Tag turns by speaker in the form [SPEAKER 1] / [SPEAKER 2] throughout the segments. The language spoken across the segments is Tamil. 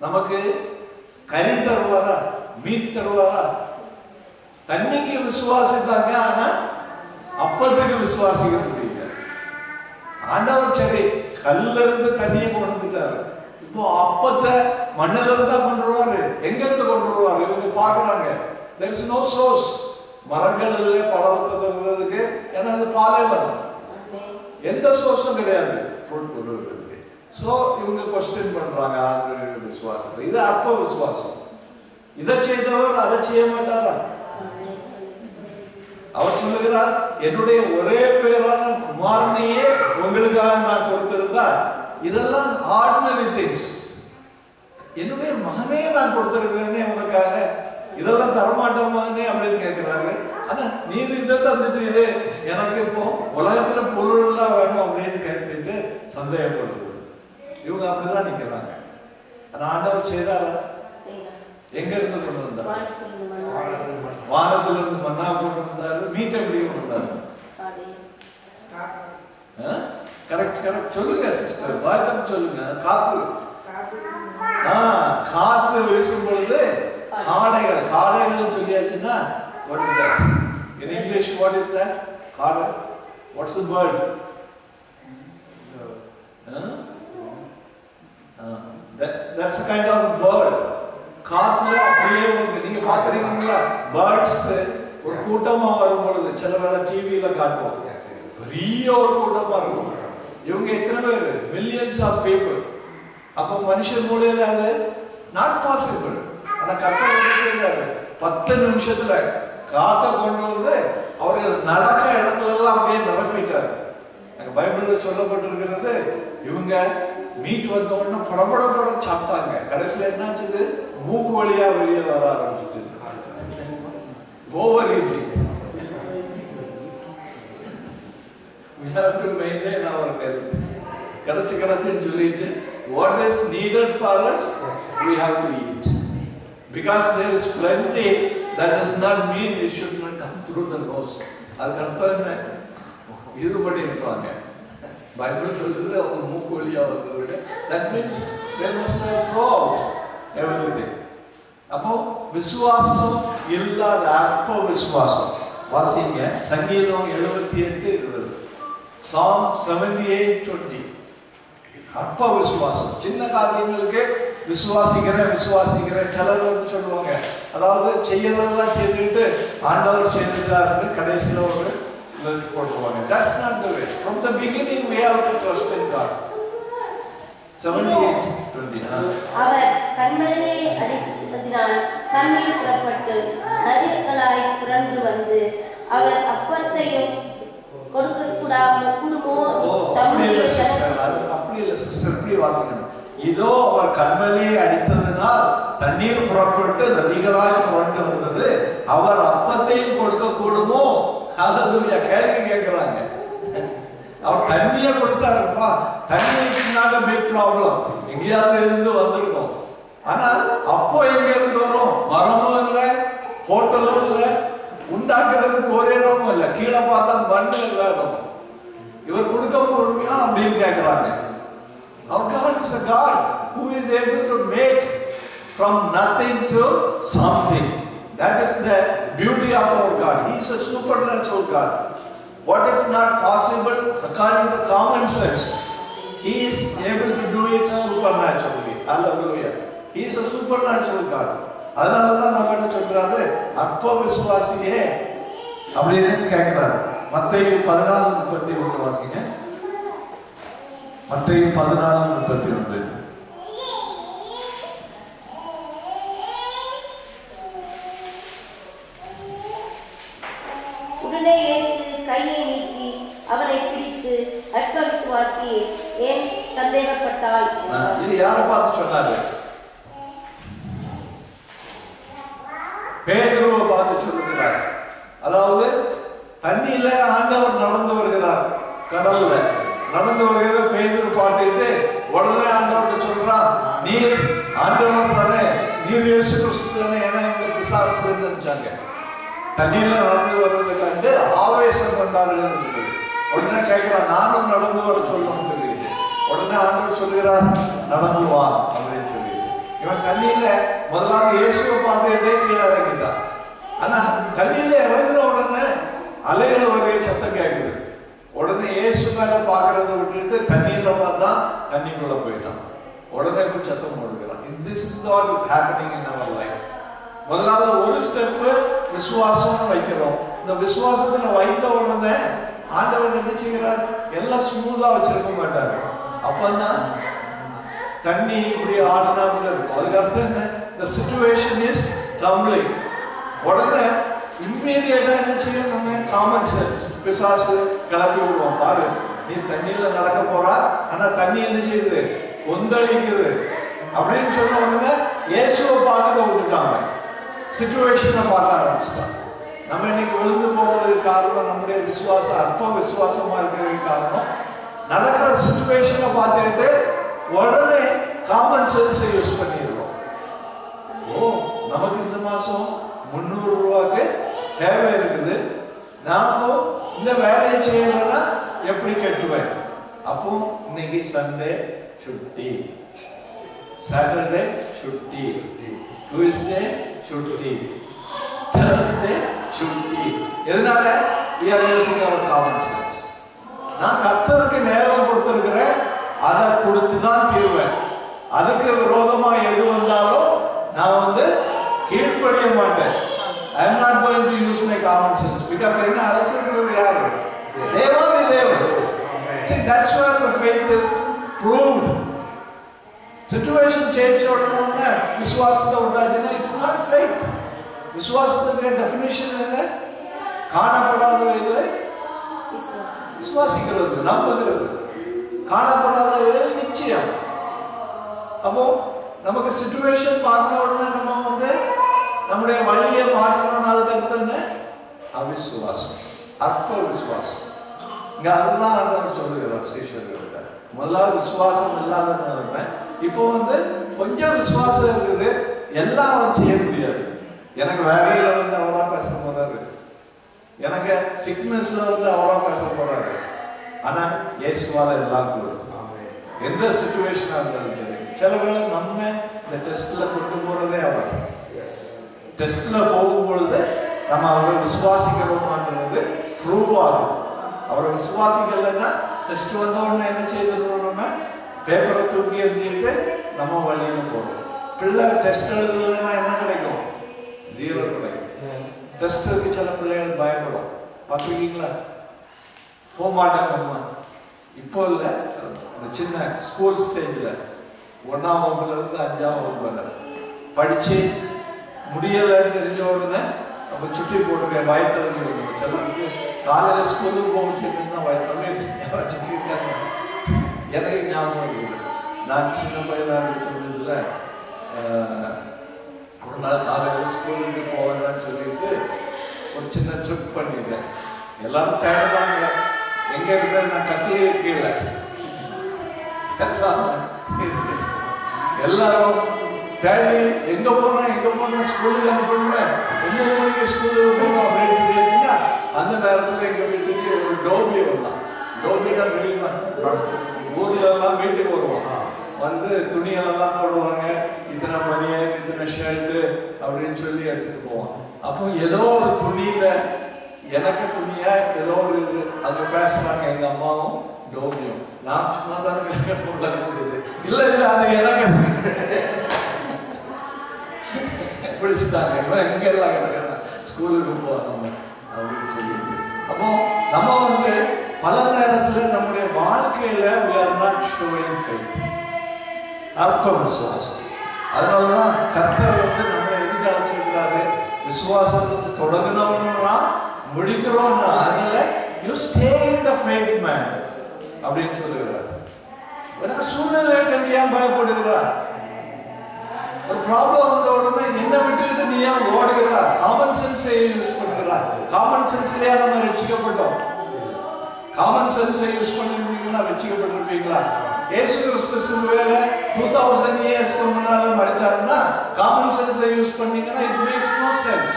[SPEAKER 1] நமக்கு கறி தருவாரா, மீட் தருவாரா? தண்ணிக்கு விசுவாசித்தாங்க, ஆனா அப்பத்துக்கு விசுவாசிக்க முடியல. ஆண்டவர் சரி கல்ல இருந்து தண்ணியை கொண்டு வந்துட்டாரு, இப்போ அப்பத்தை மண்ணில இருந்தா கொண்டு வருவாரு. எங்க இருந்து கொண்டு வருவாரு? இவங்க பாக்குறாங்க there is no source. மரங்கள் இல்லை பழத்தை தருவதற்கு, ஏன்னா அது பாலைவனம், எந்த சோர்ஸும் கிடையாது ஃப்ரூட் கொடுக்கிறதுக்கு. ஸோ இவங்க கொஸ்டின் பண்றாங்க ஆண்டு விசுவாசத்தை. இது அற்ப விசுவாசம். இதை செய்தவர் அதை செய்ய மாட்டாரா? அவர் சொல்லுகிறார், என்னுடைய ஒரே பேரான குமாரனையே உங்களுக்காக நான் கொடுத்திருந்தா, இதெல்லாம் ஆர்டினரி திங்ஸ். என்னுடைய மகனே நான் கொடுத்திருக்கிறேனே உனக்காக, இதெல்லாம் தரமாட்டோம் மகனே அப்படின்னு கேட்கிறாரு. ஆனா நீர் இதை தந்துட்டு எனக்கு இப்போ உலகத்துல பொருள் எல்லாம் வேணும் அப்படின்னு கேட்டுட்டு சந்தேகப்படுறது. இவங்க அப்படிதான் நிக்கிறாங்க. ஆனா ஆண்டவர் செய்தாரா? எங்க இருந்து கொண்டு வந்தார்? வானத்துல இருந்து மன்னா கொண்டு வந்தாரு. மீட் எப்படி கொண்டு வந்தாரு? கரெக்ட் கரெக்ட் சொல்லுங்க சிஸ்டர், வாய்த்தம் சொல்லுங்க. காத்து, காத்து வீசும் பொழுது காடைகள், காடைகள் சொல்லியாச்சுன்னா what is that in English? What is that? காடை. What's the bird? That's a kind of bird. காத்துல அப்படியே வந்து நீங்க பாக்குறீங்களா? பேர்ட்ஸ் ஒரு கூட்டமா வரும் பொழுது சில வேளை டிவியில காட்டுவோம், பெரிய ஒரு கூட்டமா இருக்கும். இவங்க எத்தனை பேர்? Millions of people. அப்போ மனுஷன் மூலையில அது நாட் பாசிபிள். ஆனா கர்த்தர் என்ன செய்தாரு? 10 நிமிஷத்துல காத்தை கொண்டு வந்து அவர்கள் நடக்க இடத்துல எல்லாம் அப்படியே நிரப்பிட்டாரு. பைபிள்ல சொல்லப்பட்டிருக்கிறது, இவங்க மீட் வந்த உடனே படபட சாப்பிட்டாங்க. கடைசியில என்னாச்சு? மூக்கு வழியா வெளியே வர ஆரம்பிச்சு. Over eating. We have to maintain our health. கிடைச்சுன்னு சொல்லிட்டு what is needed for us we have to eat. Because there is plenty, that does not mean we should not come through the nose. அதுக்கு அர்த்தம் என்ன? இது பண்ணி இருப்பாங்க. பைபிள் சொல்றது அவங்க மூக்கு வழியா வந்தது. That means they must have throughout everything. அப்போ விசுவாசம் இல்லாத அற்ப விசுவாசம். வாசிங்க சங்கீதம் 78:20. Psalm 78:20. அற்ப விசுவாசம். சின்ன காரியங்களுக்கு விசுவாசிக்கிறேன் சிலர் வந்து சொல்லுவாங்க, அதாவது செய்யறதெல்லாம் செய்துட்டு ஆண்டவர் செய்துட்டாரு கடைசியில் ஒரு போட்டுருவாங்க. That's not the way. From the beginning we have to trust in God. 78:20.
[SPEAKER 2] அவர் கண்மலையை அடித்ததினால் தண்ணீர் புறப்பட்டு நதிகளாய் புரண்டு வந்து அவர் அப்பத்தையும் கொடுக்க கூடுமோ?
[SPEAKER 1] அப்படி இல்ல சிஸ்டர், இப்படி வாசிக்கணும். இதோ அவர் கண்மலையை அடித்ததினால் தண்ணீர் புறப்பட்டு நதிகளாய் புரண்டு வந்தது, அவர் அப்பத்தையும் கொடுக்க கூடுமோ? ஹல்லேலூயா. கேள்வி கேட்கிறாங்க. அவர் தண்ணியை கொடுத்தாருப்பா. தண்ணி பிக் ப்ராப்ளம், எங்கேயாவது இருந்து வந்திருக்கும். ஆனா அப்போ எங்க இருந்து வரும்? மரமும் இல்லை, ஹோட்டலும் இல்லை, உண்டாக்குறதுக்கு ஒரே இடமும் இல்லை, கீழே பார்த்தா மண்ணு இல்லாத. இவர் கொடுக்க முடியுமா அப்படின்னு கேட்கிறாங்க. Our God is a God who is able to make from nothing to something. That is the beauty of our God. He is a supernatural God. What is not possible according to common sense, He is able to do it supernaturally. Hallelujah. He is a supernatural God. அதனாலதான் நம்ம என்ன சொல்றாரு? அற்ப விசுவாசியே அப்படின்னு கேட்கிறாரு. மத்தேயு 14:31 வாசிங்க. மத்தேயு 14:31.
[SPEAKER 2] உடனே இயேசு கையை நீட்டி அவனை பிடித்து, அற்ப விசுவாசியே, ஏன் சந்தேகப்பட்டாய்?
[SPEAKER 1] இது யாரை பார்த்து சொன்னாரு? பேதுருவை பார்த்து சொல்லுகிறார். அதாவது தண்ணியில ஆண்டவர் நடந்து வருகிறார், கடல்ல நடந்து வருகிறத பேதுரு பார்த்துட்டு உடனே ஆண்டவர்கிட்ட சொல்றான், நீர் ஆண்டவர் தானே, நீர் இயேசு கிறிஸ்து தானே, ஏன்னா இவங்க பிசாசு நினைச்சாங்க. தண்ணியில நடந்து வர்றதை கண்டு ஆவேசம் கொண்டார்கள். உடனே கேட்கிறான், நானும் நடந்து வர சொல்லணும்னு சொல்லிட்டு உடனே ஆண்டவர் சொல்லுகிறார், நடந்து வா அப்படின்னு சொல்லிட்டு இவன் தண்ணியில முதலாவது இயேசுவை பார்த்துக்கிட்டே கீழே இறங்கிட்டான். ஆனா தண்ணியில இறங்கின உடனே அலைகள் ஒரே சத்தம் கேட்குது. உடனே இயேசு மேல பாக்குறத விட்டுட்டு தண்ணியில பார்த்தா தண்ணிக்குள்ள போயிட்டான். உடனே போய் சத்தம் போடுகிறான். This is not happening in our life. முதலாவது ஒரு ஸ்டெப் விசுவாசம் வைக்கிறோம். இந்த விசுவாசத்துல வைத்த உடனே ஆண்டவர் என்ன செய்கிறார்? எல்லாம் ஸ்மூதா வச்சிருக்க மாட்டாரு. அப்பதான் தண்ணி இப்படி ஆடுனா கூட இருக்கும். அதுக்கு அர்த்தம் என்ன? The situation is tumbling. உடனே இம்மீடியட்டா என்ன செய்யும்? நம்ம காமன் சென்ஸ் பிசாசு கிளப்பி விடுவோம். பாரு, நீ தண்ணியில நடக்க போறா, ஆனா தண்ணி என்ன செய்யுது? கொந்தளிக்குது அப்படின்னு சொன்ன உடனே இயேசுவை பார்க்க விட்டுட்டாங்க, சிச்சுவேஷனை பார்க்க ஆரம்பிச்சுட்டாங்க. நம்ம இன்னைக்கு விழுந்து போவதற்கு காரணம் நம்முடைய விசுவாசம் அற்ப விசுவாசமா இருக்கிறதுக்கு காரணம் நடக்கிற சிச்சுவேஷனை பார்த்துக்கிட்டு உடனே காமன் சென்ஸை யூஸ் பண்ணிடுறோம். ஓ, நமக்கு இந்த மாசம் 300 ரூபாய்க்கு தேவை இருக்குது, நாம இந்த வேலையை செய்யலைன்னா எப்படி கட்டுவேன்? அப்போ இன்னைக்கு சண்டே छुट्टी, सैटरडे छुट्टी, ट्यूसडे छुट्टी, थर्सडे छुट्टी. எதனால? we are using our common sense. நான் கர்த்தருக்கு நேரம் கொடுத்திருக்கிறேன், அதை கொடுத்து தான் தீருவேன். அதுக்கு விரோதமா எது வந்தாலும் நான் கீழ்ப்படிய மாட்டேன். I am not going to use my common sense because என்ன அழைச்சிருக்கிறது யாரு? தேவாதி தேவன். See, that's where the faith is proved. Situation change உடனே விசுவாசத்தை உண்டாச்சுன்னா it's not faith. விசுவாசத்துக்கு டெஃபினிஷன் என்ன? காணப்படாதவைகளை விசுவாசிக்கிறது, நம்புகிறது. காணப்படாதவைகள் நிச்சயம். அப்போ நமக்கு சிச்சுவேஷன் பார்த்த உடனே நம்ம நம்முடைய வழியை மாற்றணும்னு அதுக்கு அர்த்தம் என்ன? அவிசுவாசம், அற்ப விசுவாசம். இங்க அதுதான் ஆண்டவர் சொல்லுகிறார் சீஷர்கள்ட்ட. முதலாவது விசுவாசம் இல்லாத நிலைமை. இப்போ கொஞ்சம் விசுவாசம் இருக்குது, எல்லாம் அவர் செய்ய முடியாது. எனக்கு வேலையில அவரா பேச போறாரு, எனக்கு சிக்னஸ்ல அவரா பேச போறாரு. ஆனா இயேசுவால எல்லாம் கூடும். எந்த சிச்சுவேஷனா இருந்தாலும் சரி. சில வேளை நம்ம இந்த டெஸ்ட்ல கொண்டு போறதே அவர். டெஸ்ட்ல போகும்பொழுது நம்ம அவரை விசுவாசிக்கிறோமான்றது ப்ரூவ் ஆகும். அவரை விசுவாசிக்கலைன்னா டெஸ்ட் வந்த உடனே என்ன செய்திருக்கோம்? நம்ம பேப்பரை தூக்கி எறிஞ்சிட்டு நம்ம வழியில போறோம். பிள்ளை டெஸ்ட் எழுதலைன்னா என்ன கிடைக்கும்? 0 கிடைக்கும். டெஸ்ட்டுக்கு சில பிள்ளைகள் பயப்படும், பார்த்துருக்கீங்களா? போக மாட்டாங்க. அம்மா இப்போ இல்லை, இந்த சின்ன ஸ்கூல் ஸ்டேஜில் 1ஆம் வகுப்புல இருந்து 5ஆம் வகுப்பு வரை படிச்சு முடியலைன்னு தெரிஞ்ச உடனே நம்ம சுற்றி போட்டுருக்க வயத்தவங்க விடுவோம். சிலருக்கு காலையில் ஸ்கூலுக்கு போச்சுன்னா வயத்தவங்க சொல்லியிருக்காங்க. எனக்கு ஞாபகம் இருக்குது, நான் சின்ன பையனாக இருந்த சமயத்தில் ஒரு நாள் காலையில் ஸ்கூலுக்கு போவேன்னு சொல்லிட்டு ஒரு சின்ன ட்ரிப் பண்ணிட்டேன். எல்லாரும் தேவைதாங்க, எங்கே இருக்க நான் கட்டிலே கீழே எல்லாரும் தேடி எங்க போனா ஸ்கூலுக்கு அனுப்பணுமே, 9 மணிக்கு ஸ்கூலுக்கு போகணும் அப்படின்னு சொல்லியாச்சுன்னா அந்த நேரத்தில் எங்க வீட்டுக்கு ஒரு டோபி வரலாம். டோபினா தெரியுமா? ஊர்ல எல்லாம் வீட்டுக்கு வருவோம், துணியெல்லாம் போடுவாங்க, இத்தனை பனியன் இத்தனை ஷர்ட்டு அப்படின்னு சொல்லி எடுத்துட்டு போவோம். அப்போ ஏதோ ஒரு துணியில எனக்கு துணியா ஏதோ ஒரு இது அங்க பேசுறாங்க எங்க அம்மாவும் டோபியும். நான் சும்மா தானே இல்ல இல்ல அது எனக்கு பிடிச்சிட்டாங்க, எங்க எல்லாம் கிடக்கிறாங்க ஸ்கூலுக்கு போவாங்க அப்படின்னு சொல்லிட்டு. அப்போ நம்ம பல நேரத்துல நம்முடைய வாழ்க்கையில we are not showing faith, அற்ப விசுவாசம். அதனாலதான் கர்த்தர் நம்ம எதுக்கு அழைச்சிருக்கிறாரு? விசுவாசத்தை தொடங்கினோம்னா முடிக்கிறோம்னா, அதனால you stay in the faith man அப்படின்னு சொல்லுகிறார். சூழ்நிலை கண்டு ஏன் பயப்படுகிறார்? ஒரு ப்ராப்ளம் வந்த உடனே என்ன விட்டுட்டு நீ ஏன் ஓடுகிறார்? காமன் சென்ஸை யூஸ் பண்ணுகிறார். காமன் சென்ஸ்லயே நம்ம ரட்சிக்கப்பட்டோம். Common சென்ஸை use பண்ணிருந்தீங்கன்னா ரட்சிக்கப்பட்டிருப்பீங்களா? இயேசு கிறிஸ்து சிலுவையில 2000 இயர்ஸ்க்கு முன்னால மரிச்சாருன்னா காமன் சென்ஸை யூஸ் பண்ணீங்கன்னா இட் மேக்ஸ் நோ சென்ஸ்.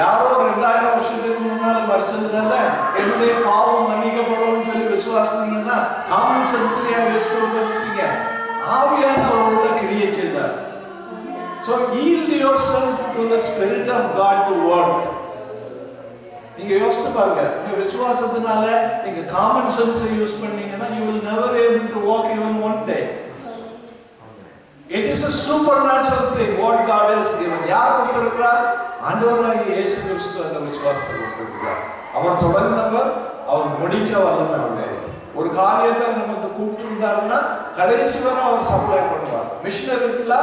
[SPEAKER 1] யாரோ 2000 வருஷத்துக்கு முன்னால மரிச்சதுனால என்னுடைய பாவம் மன்னிக்கப்படும் சொல்லி விசுவாசிங்கன்னா காமன் சென்ஸ்லயா யூஸ் பண்ணுவீங்க? ஆவியானவரோட கிரியை செய்து So yield yourself to the Spirit of God to work. நீங்க யோசிச்சு பாருங்க, உங்க விசுவாசத்தினால நீங்க காமன் சென்ஸை யூஸ் பண்ணீங்கன்னா you will never able to walk even one day. It is a supernatural thing what God has given. யார் கொடுத்திருக்கிறார்? ஆண்டவராகிய இயேசு கிறிஸ்து அந்த விசுவாசத்தை கொடுத்திருக்கிறார். அவர் தொடங்கினவர், அவர் முடிக்க வல்லவர். ஒரு காரியத்தை நமக்கு கூப்பிட்டுருந்தாருன்னா கடைசி வரை அவர் சப்ளை பண்ணுவார். மிஷனரிஸ்ல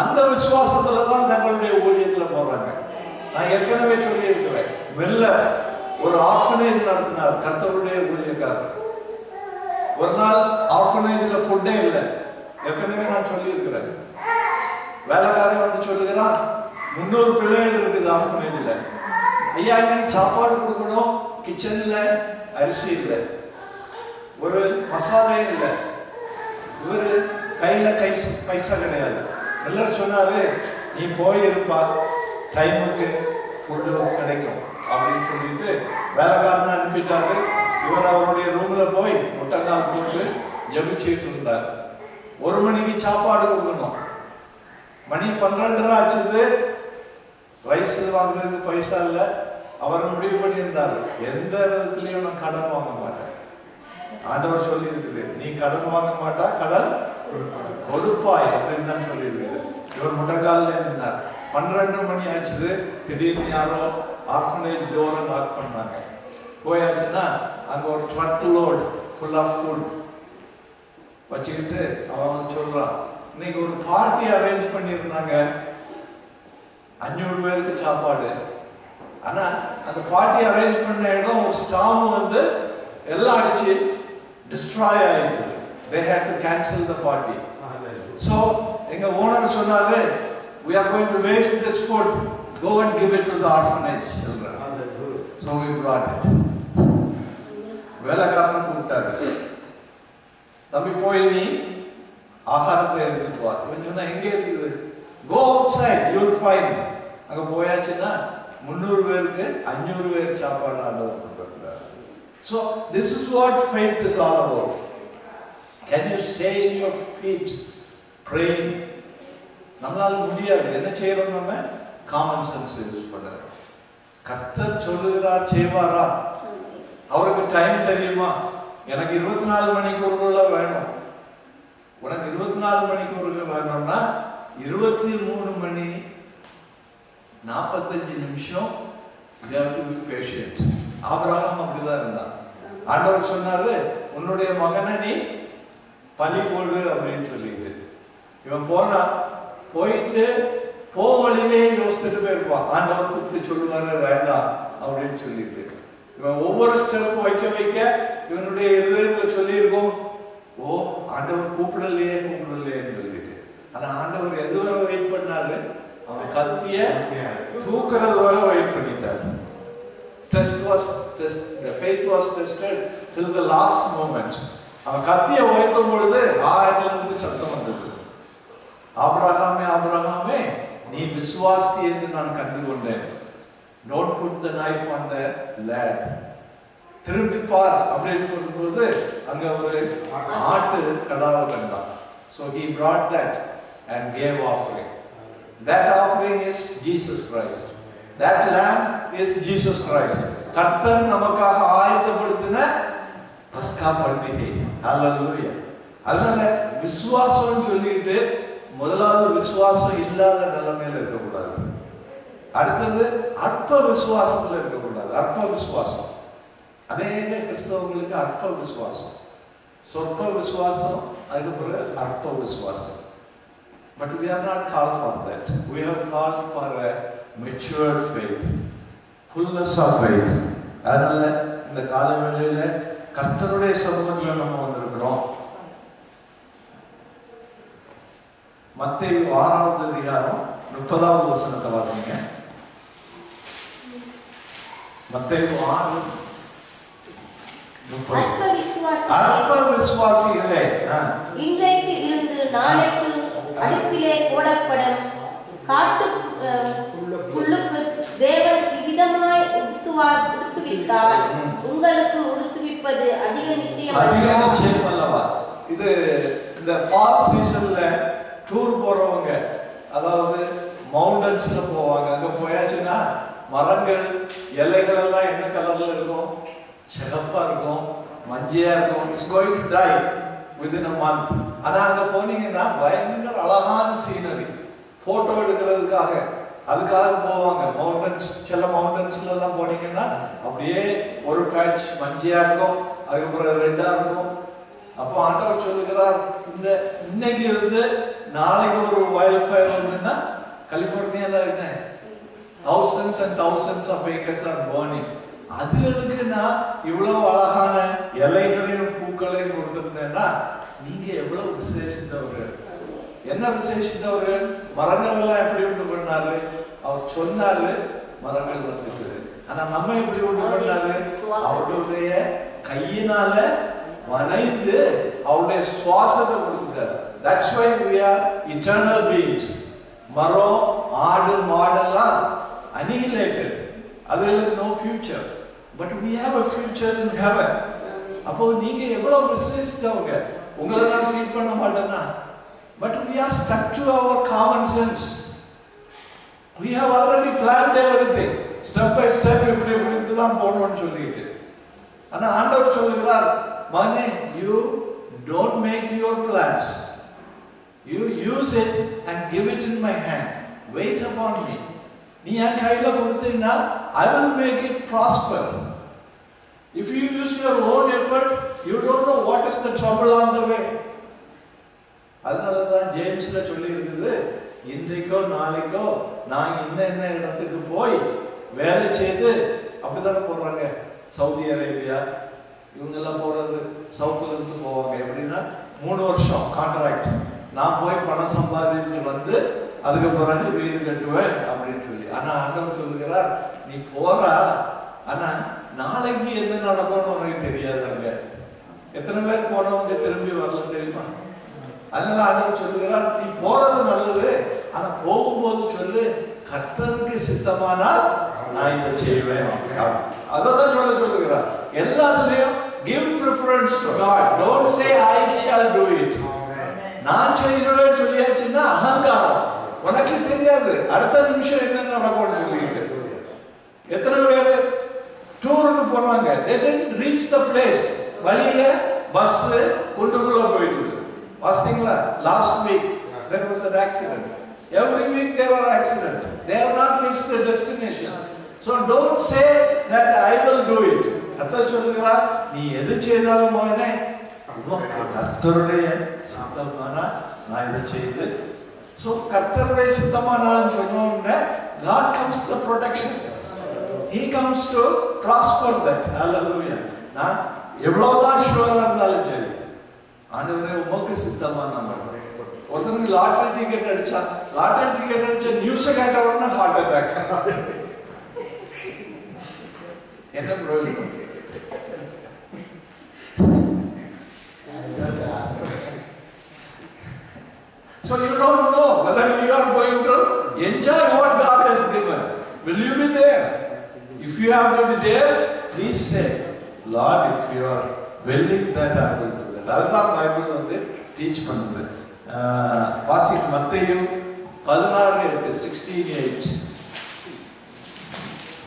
[SPEAKER 1] அந்த விசுவாசத்துல தான் தங்களுடைய ஊழியத்துல போறாங்க. நான் ஏற்கனவே சொல்லி இருக்கிறேன், வெள்ள ஒரு ஆர்ஃபனேஜ் நடத்தினார் கர்த்தருடைய ஊழியக்காரர். ஒரு நாள் ஆர்ஃபனேஜ்ல ஃபுட்டே இல்லை. ஏற்கனவே நான் சொல்லி இருக்கிறேன். வேலைக்காரன் வந்து சொல்லுகிறான், 300 பிள்ளைகள் இருக்குது ஆர்ஃபனேஜ்ல. ஐயா எனக்கு சாப்பாடு கொடுக்கணும், கிச்சன்ல அரிசி இல்லை, ஒரு மசாலே இல்லை, இவரு கையில பைசா கிடையாது. எல்லாரும் சொன்னாரு, நீ போயிருப்பா, டைமுக்கு ஃபுட்டு கிடைக்கும் அப்படின்னு சொல்லிட்டு வேலைக்காரனை அனுப்பிட்டாரு. இவர் அவருடைய ரூம்ல போய் முட்டங்கால் போட்டு ஜபிச்சுட்டு இருந்தார். 1 மணிக்கு சாப்பாடு கொடுக்கணும், மணி 12:30 ஆச்சுது. ரைஸ் வாங்குறதுக்கு பைசா இல்லை. அவர் முடிவு பண்ணியிருந்தாரு, எந்த விதத்திலையும் நான் கடன் வாங்க மாட்டேன். ஆண்டவர் சொல்லி இருக்குது, நீ கடன் வாங்க மாட்டா, கடன் கொடுப்பாய் அப்படின்னு தான் சொல்லி இருக்குது. இவர் முட்டக்காலில் இருந்தார். 12 மணி ஆச்சுது. திடீர்னு யாரோ ஆர்ஃபனேஜ் டோரை லாக் பண்ணாங்க. போயாச்சுன்னா அங்க ஒரு truck load full of food வச்சுக்கிட்டு அவன் சொல்றான், இன்னைக்கு ஒரு பார்ட்டி அரேஞ்ச் பண்ணியிருந்தாங்க, 500 பேருக்கு சாப்பாடு. ஆனா அந்த பார்ட்டி அரேஞ்ச் பண்ண இடம் ஒரு ஸ்டாம் வந்து எல்லாம் அடிச்சு டிஸ்ட்ராய் ஆயிடுது. They had to cancel the party. So எங்க ஓனர் சொன்னாரு, we are going to waste this food, go and give it to the orphanage children. So we brought it. வேலைக்காரனை கூப்பிட்டாரு, தம்பி போய் நீ ஆகாரத்தை எடுத்துட்டு வா. இவன் சொன்னா எங்க இருக்குது? Go outside, you will find. அங்க போயாச்சுன்னா 300 பேருக்கு 500 பேர் சாப்பாடு ஆண்டவர் கொடுத்திருக்கிறார். So this is what faith is all about. Can you stay in your feet praying? நம்மளால முடியாது. என்ன செய்யறோம்? நம்ம காமன் சென்ஸ் யூஸ் பண்றோம். கர்த்தர் சொல்லுகிறார் செய்வாரா? அவருக்கு டைம் தெரியுமா? எனக்கு 24 மணிக்கூறுக்குள்ள வேணும். உனக்கு 24 மணிக்கூறுக்கு வேணும்னா 23 மணி 45 நிமிஷம் you have to be patient. Abraham அப்படிதான் இருந்தான். ஆண்டவர் சொன்னாரு, உன்னுடைய மகனை நீ பலி போடு அப்படின்னு சொல்லிட்டு. இவன் போனா போயிட்டு வழியிலே யோசிச்சுட்டு போயிருப்பான். ஆண்டவர் கூப்பிட்டு சொல்லுவாரு வேண்டாம் அப்படின்னு சொல்லிட்டு. இவன் ஒவ்வொரு ஸ்டெப் வைக்க இவனுடைய இதயத்துல சொல்லியிருக்கோம், ஓ ஆண்டவர் கூப்பிடலையேன்னு சொல்லிட்டு. ஆனா ஆண்டவர் எதுவரை வெயிட் பண்ணாரு? அவன் கத்திய தூக்குறது வரை வெயிட் பண்ணிட்டாரு. The faith was tested till the last moment. அவன் கத்திய உயர்த்தும் பொழுது ஆயிரத்திலிருந்து சத்தம் வந்தது, ஆபிரகாமே நீ விசுவாசி என்று நான் கண்டு கொண்டேன். Don't put the knife on the lad. திரும்பி பார் அப்படின்னு சொல்லும்போது அங்க ஒரு ஆட்டு கடாவை கண்டான். So he brought that and gave offering. That offering is Jesus Christ. That lamb is Jesus Christ. கர்த்தர் நமக்காக ஆயத்தப்படுத்தின பஸ்கா பண்டிகை. ஹல்லேலூயா. அதனால விசுவாசம் சொல்லிட்டு முதலாவது விசுவாசம் இல்லாத நிலைமையில இருக்கக்கூடாது. அடுத்தது அற்ப விசுவாசத்துல இருக்கக்கூடாது. அற்ப விசுவாசம் அநேக கிறிஸ்தவங்களுக்கு அற்ப விசுவாசம், சொற்ப விசுவாசம், அதுக்கு பிறகு அற்ப விசுவாசம். But we are not called for that. We are called for a mature faith, fullness of faith. அதனால இந்த காலவேளையில கர்த்தருடைய சமூகத்துல நம்ம வந்திருக்கிறோம். மத்தேயு 6வது அதிகாரம் 30வது வசனத்தை வாசிங்க. மத்தேயு 6:30. அற்ப விசுவாசிகளே,
[SPEAKER 2] இன்றைக்கு இருந்து நாளைக்கு அடுப்பிலே போடப்படும் காட்டு புல்லுக்கு தேவன் இவ்விதமாய் உடுத்துவித்தால் உங்களுக்கு உடுத்துவிப்பது அதிக நிச்சயம்
[SPEAKER 1] அல்லவா? இது இந்த ஃபால் சீசன்ல டூர் போறவங்க, அதாவது மவுண்டன்ஸ்ல போவாங்க. அங்க போயாச்சுன்னா மரங்கள் இலைகள் எல்லாம் என்ன கலர்ல இருக்கும்? சிகப்பா இருக்கும், மஞ்சையா இருக்கும். It's going to tie within a month. ஆனா அங்க போனீங்கன்னா பயங்கர அழகான சீனரி, போட்டோ எடுக்கிறதுக்காக அதுக்காக போவாங்க. மவுண்டன்ஸ், சில மவுண்டன்ஸ்ல எல்லாம் போனீங்கன்னா அப்படியே ஒரு பேட்ச் மஞ்சையா இருக்கும், அதுக்கப்புறம் ரெட்டா இருக்கும். அப்போ ஆண்டவர் சொல்லுகிறார், இந்த இன்னைக்கு இருந்து நாளைக்கு ஒரு வைல்ட் ஃபயர் வந்துன்னா கலிபோர்னியால என்ன thousands and thousands of acres are burning. அதுகளுக்கு நான் இவ்வளவு அழகான இலைகளையும் பூக்களையும் கொடுத்திருந்தேன்னா நீங்க எவ்வளவு விசேஷித்தவர்கள். என்ன விசேஷித்தவர்கள்? மரங்கள் எல்லாம் எப்படி உண்டு பண்ணாரு? அவர் சொன்னாரு, மரங்கள் வந்துச்சு. ஆனா நம்ம எப்படி உண்டு பண்ணாரு? அவருடைய கையினால வனைந்து அவருடைய சுவாசத்தை கொடுத்துட்டாரு. That's why we are eternal beings. மரம், ஆடு, மாடெல்லாம் annihilated. அதுகளுக்கு no future. But we have a future in heaven. அப்போ நீங்க எவ்வளவு விசேஷித்தவங்க. உங்களை நான் ஃபீல் பண்ண மாட்டேன்னா, but we are stuck to our common sense. We have already planned everything. Step by step இப்படி இப்படி தான் போகணும்னு சொல்லிட்டு. ஆனா ஆண்டவர் சொல்லுகிறார், மகனே, you don't make your plans. You use it and give it in my hand. Wait upon me. நீ என் கையில கொடுத்தீங்கன்னா I will make it prosper. If you use your own effort, you don't know what is the trouble on the way. அதனால தான் ஜேம்ஸ்ல சொல்லி இருக்குது, இன்றைக்கோ நாளைக்கோ நான் இன்ன இடத்துக்கு போய் வேலை செய்து, அப்படிதானே போறாங்க. சவுதி அரேபியா இவங்கெல்லாம் போறது சவுத்துல இருந்து போவாங்க. எப்படின்னா 3 வருஷம் கான்ட்ராக்ட், நான் போய் பணம் சம்பாதிச்சு வந்து அதுக்கு பிறகு வீடு கட்டுவேன் அப்படின்னு சொல்லி. ஆனா ஆண்டவர் சொல்லுகிறார், நீ போறா, ஆனா நாளைக்கு என்ன நடக்கும்னு உனக்கு தெரியாதாங்க. எத்தனை பேர் போனவங்க திரும்பி வரல தெரியுமா? அதனால ஆண்டவர் சொல்லுகிறார், நீ போறது நல்லது, ஆனா போகும்போது சொல்லு, கர்த்தருக்கு சித்தமானால் நான் இதை செய்வேன். அதான் சொல்லுகிறார். எல்லாத்துலயும் give preference to God. Don't say I shall do it. நான் செய்கிறேன் சொல்லியாச்சுன்னா அகங்காரம். உனக்கு தெரியாது அடுத்த நிமிஷம் என்ன நடக்கும்னு சொல்லிட்டு. எத்தனை பேர் டூருக்கு போனாங்க, they didn't reach the place. வழியில பஸ் குண்டுக்குள்ள போயிட்டு. வாசிங்களா? Last week there was an accident. Every week there were accidents. They have not reached the destination. So don't say that I will do it. கர்த்தர் சொல்லுகிறார், நீ எது செய்தாலும் மகனே, கர்த்தருடைய சித்தமானால் நான் இதை செய்து. So கர்த்தருடைய சித்தமானால் சொன்னோம்னா God comes to protection. He comes to prosper that. Hallelujah. நான் எவ்வளவுதான் ஷுவரா இருந்தாலும் சரி, ஆண்டவரே உமக்கு சித்தமான ஒருத்தனுக்கு லாட்டரி டிக்கெட் அடிச்சா, லாட்டரி டிக்கெட் அடிச்ச நியூஸை கேட்ட உடனே ஹார்ட் அட்டாக். என்ன பிரயோஜனம்? So you don't know whether you are going to enjoy what God has given. Will you be there? If you have to be there, please say, Lord, if you are willing that I will do that. அதுதான் பைபிள் வந்து டீச் பண்ணுது. வாசி மத்தேயு 16:8, 16:8.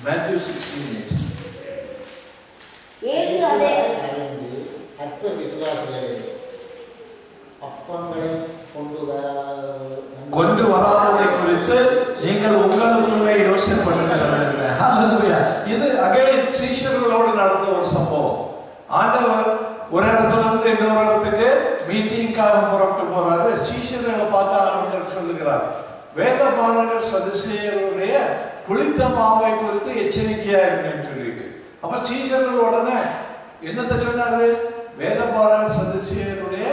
[SPEAKER 1] Matthew 16:8.
[SPEAKER 2] இயேசு அதை
[SPEAKER 3] அற்ப விசுவாசிகளே, அப்பங்களை
[SPEAKER 1] கொண்டு வராததை குறித்து நீங்கள் உங்களுக்குள்ளே யோசனை பண்ணுங்க. ஹalleluya. இது அகைன் சீஷர்களோடு நடந்த ஒரு சம்பவம். ஆண்டவர் ஒரு இடத்துல இருந்து இன்னொரு இடத்துக்கு மீட்டிங்காக புறப்பட்டு போறாரு. சீஷர்களை பார்த்து ஆண்டவர் சொல்லுகிறார், வேத பாரகர் சதுசேயருடைய புளித்த மாவை குறித்து எச்சரிக்கையா இருக்குன்னு சொல்லிட்டு. அப்ப சீஷர்கள் உடனே என்னத்தை சொன்னாரு? வேத பாரகர் சதுசேயருடைய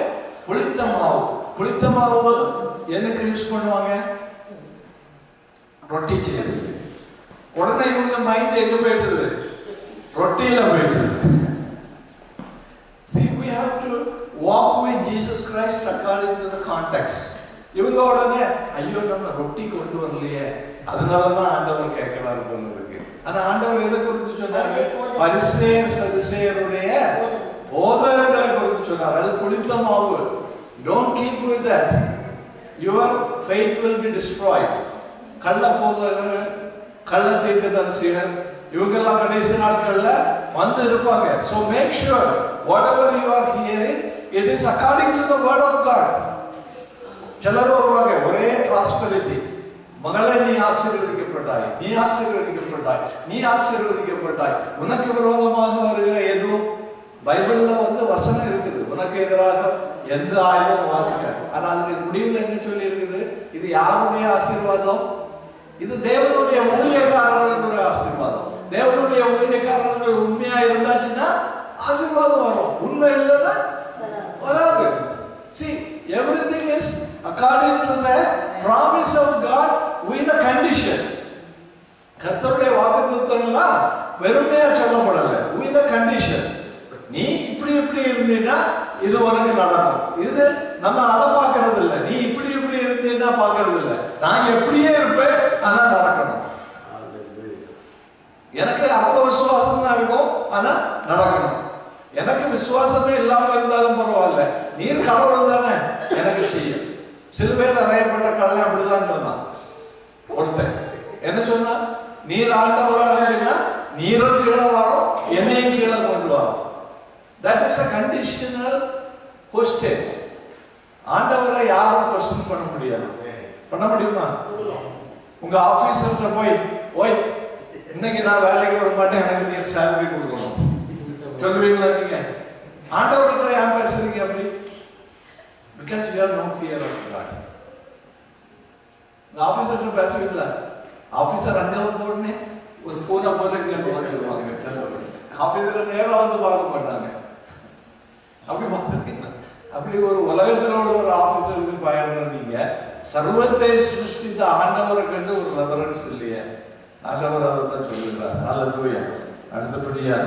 [SPEAKER 1] புளித்த மாவு. புளித்த மாவு எனக்கு யூஸ் பண்ணுவாங்க, ரொட்டி செய்யறது. உடனே இவங்க மைண்ட் எங்க போயிட்டது? ரொட்டியில போயிட்டது. See, we have to walk with Jesus Christ according to the context. இவங்க உடனே ஐயோ நம்ம ரொட்டி கொண்டு வரலையே, அதனாலதான் ஆண்டவர் கேட்கிறாரு போல இருக்கு. ஆனா ஆண்டவர் எதை குறித்து சொன்னாரு? பரிசேயர் சதுசேயருடைய போதகங்களை குறித்து சொன்னார். அது புளித்த மாவு. Don't keep with that. Your faith will be destroyed. கள்ள போதகர்கள், கள்ள தீர்க்கதரிசிகள் இவங்கெல்லாம் கடைசி நாட்கள்ல வந்து இருப்பாங்க. So make sure whatever you are hearing, it is according to the word of God. சிலர் வருவாங்க ஒரே ப்ராஸ்பெரிட்டி. மகளே நீ ஆசீர்வதிக்கப்பட்டாய், நீ ஆசீர்வதிக்கப்பட்டாய், நீ ஆசீர்வதிக்கப்பட்டாய். உனக்கு விரோதமாக வருகிற எதுவும் பைபிள்ல வந்து வசனம் இருக்குது, உனக்கு எதிராக எந்த ஆயுதம் வாசிக்க. ஆனா அதுக்கு முடிவில் என்ன சொல்லி இருக்குது? இது யாருடைய ஆசீர்வாதம்? இது தேவனுடைய ஊழியக்காரர்களுடைய ஆசீர்வாதம். தேவனுடைய ஊழியக்காரர்கள் உண்மையா இருந்தாச்சுன்னா ஆசீர்வாதம் வரும், உண்மை இல்லைன்னா வராது. See, everything is according to the promise of God with a condition. கர்த்தருடைய வாக்குத்தத்தங்கள்லாம் வெறுமையா சொல்லப்படல, with a condition. நீ இப்படி இப்படி இருந்தீன்னா இது உனக்கு நடக்கும். இது நம்ம அதை பார்க்கறது இல்லை. நீ இப்படி இப்படி இருந்தீன்னா பார்க்கறது இல்லை. நான் எப்படியே இருப்பேன், ஆனா நடக்கணும். எனக்கு அற்ப விசுவாசம் தான் இருக்கும், ஆனா நடக்கணும். எனக்கு விசுவாசமே இல்லாம இருந்தாலும் பரவாயில்ல, நீர் கடவுள் தானே எனக்கு செய்யும். சிலுவையில் அறையப்பட்ட கல்லை அப்படிதான் சொன்னான் ஒருத்தன். என்ன சொன்னா? நீர் ஆண்டவரா இருந்தீங்கன்னா நீரும் கீழே வரும், என்னையும் கீழே கொண்டு வரும். That is a conditional question. ஆண்டவரை யாரும் கொஸ்டின் பண்ண முடியாது. பண்ண முடியுமா? உங்க ஆபீசர்கிட்ட போய் ஓய் இன்னைக்கு நான் வேலைக்கு வர மாட்டேன், எனக்கு நீ சேலரி கொடுக்கணும் சொல்லுவீங்களா? நீங்க ஆண்டவர்கிட்ட ஏன் பேசுறீங்க அப்படி? Because you have no fear of God. ஆபீசர்கிட்ட பேசுவீங்களா? ஆபீசர் அங்க வந்த உடனே ஒரு பூனை போல இங்க வந்துருவாங்க. ஆபீசர் நேரம் வந்து பார்க்க மாட்டாங்க. அப்படி பார்த்துருக்கீங்களா? அப்படி ஒரு உலகத்தில் உள்ள ஒரு ஆபீசருக்கு பயணம். நீங்க சர்வத்தை சிருஷ்டித்த ஆண்டவரை கண்டு ஒரு ரெஃபரன்ஸ் இல்லையே. ஆண்டவர் அதை தான் சொல்லுகிறார். அல்லேலூயா. அடுத்தபடியா